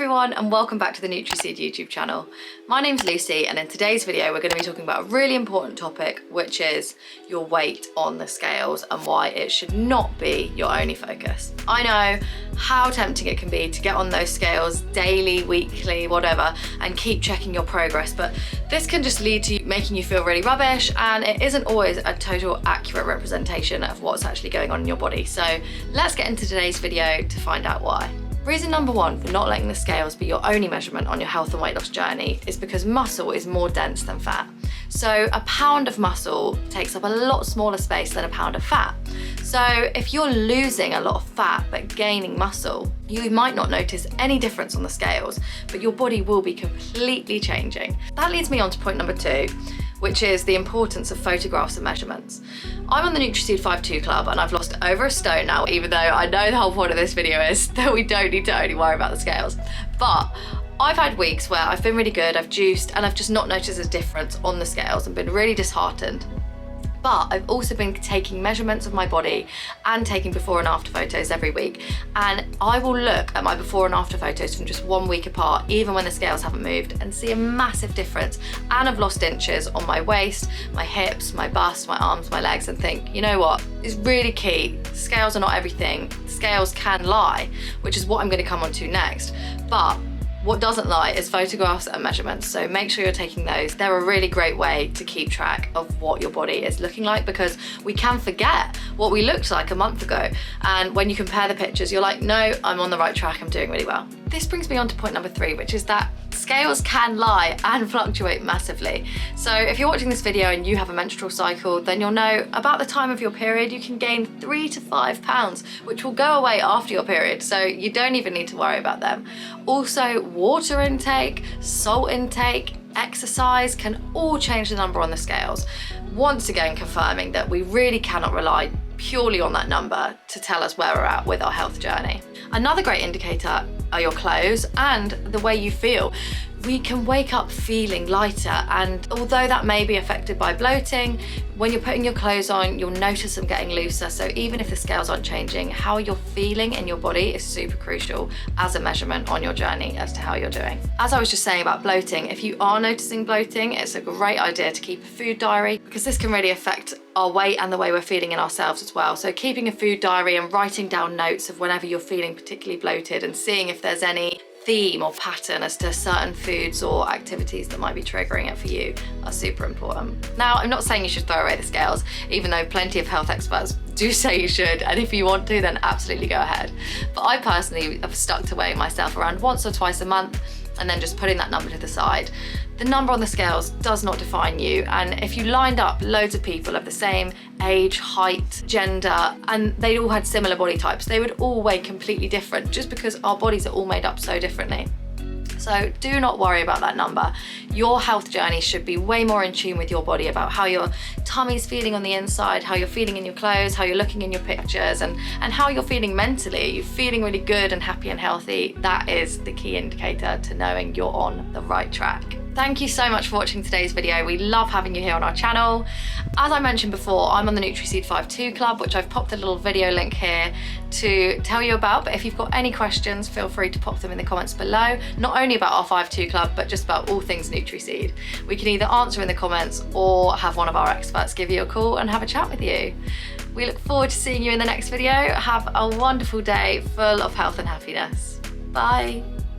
everyone and welcome back to the Nutriseed YouTube channel. My name's Lucy and in today's video we're going to be talking about a really important topic, which is your weight on the scales and why it should not be your only focus. I know how tempting it can be to get on those scales daily, weekly, whatever, and keep checking your progress, but this can just lead to making you feel really rubbish, and it isn't always a total accurate representation of what's actually going on in your body. So let's get into today's video to find out why. Reason number one for not letting the scales be your only measurement on your health and weight loss journey is because muscle is more dense than fat. So a pound of muscle takes up a lot smaller space than a pound of fat. So if you're losing a lot of fat but gaining muscle, you might not notice any difference on the scales, but your body will be completely changing. That leads me on to point number two, which is the importance of photographs and measurements. I'm on the Nutriseed 5-2 club and I've lost over a stone now, even though I know the whole point of this video is that we don't need to only worry about the scales. But I've had weeks where I've been really good, I've juiced, and I've just not noticed a difference on the scales and been really disheartened. But I've also been taking measurements of my body and taking before and after photos every week. And I will look at my before and after photos from just 1 week apart, even when the scales haven't moved, and see a massive difference. And I've lost inches on my waist, my hips, my bust, my arms, my legs, and think, you know what, it's really key. Scales are not everything. Scales can lie, which is what I'm going to come on to next. But what doesn't lie is photographs and measurements, so make sure you're taking those. They're a really great way to keep track of what your body is looking like, because we can forget what we looked like a month ago, and when you compare the pictures you're like, no, I'm on the right track, I'm doing really well. This brings me on to point number three, which is that scales can lie and fluctuate massively. So if you're watching this video and you have a menstrual cycle, then you'll know about the time of your period you can gain 3 to 5 pounds, which will go away after your period, so you don't even need to worry about them. Also, water intake, salt intake, exercise can all change the number on the scales. Once again confirming that we really cannot rely purely on that number to tell us where we're at with our health journey. Another great indicator are your clothes and the way you feel. We can wake up feeling lighter, and although that may be affected by bloating, when you're putting your clothes on, you'll notice them getting looser. So even if the scales aren't changing, how you're feeling in your body is super crucial as a measurement on your journey as to how you're doing. As I was just saying about bloating, if you are noticing bloating, it's a great idea to keep a food diary, because this can really affect our weight and the way we're feeling in ourselves as well. So keeping a food diary and writing down notes of whenever you're feeling particularly bloated and seeing if there's any theme or pattern as to certain foods or activities that might be triggering it for you are super important. Now, I'm not saying you should throw away the scales, even though plenty of health experts do say you should, and if you want to, then absolutely go ahead. But I personally have stuck to weighing myself around once or twice a month and then just putting that number to the side. The number on the scales does not define you, and if you lined up loads of people of the same age, height, gender, and they all had similar body types, they would all weigh completely different, just because our bodies are all made up so differently. So do not worry about that number. Your health journey should be way more in tune with your body, about how your tummy's feeling on the inside, how you're feeling in your clothes, how you're looking in your pictures, and how you're feeling mentally. Are you feeling really good and happy and healthy? That is the key indicator to knowing you're on the right track. Thank you so much for watching today's video. We love having you here on our channel. As I mentioned before, I'm on the Nutriseed 5-2 club, which I've popped a little video link here to tell you about, but if you've got any questions, feel free to pop them in the comments below, not only about our 5-2 club, but just about all things Nutriseed. We can either answer in the comments or have one of our experts give you a call and have a chat with you. We look forward to seeing you in the next video. Have a wonderful day full of health and happiness. Bye.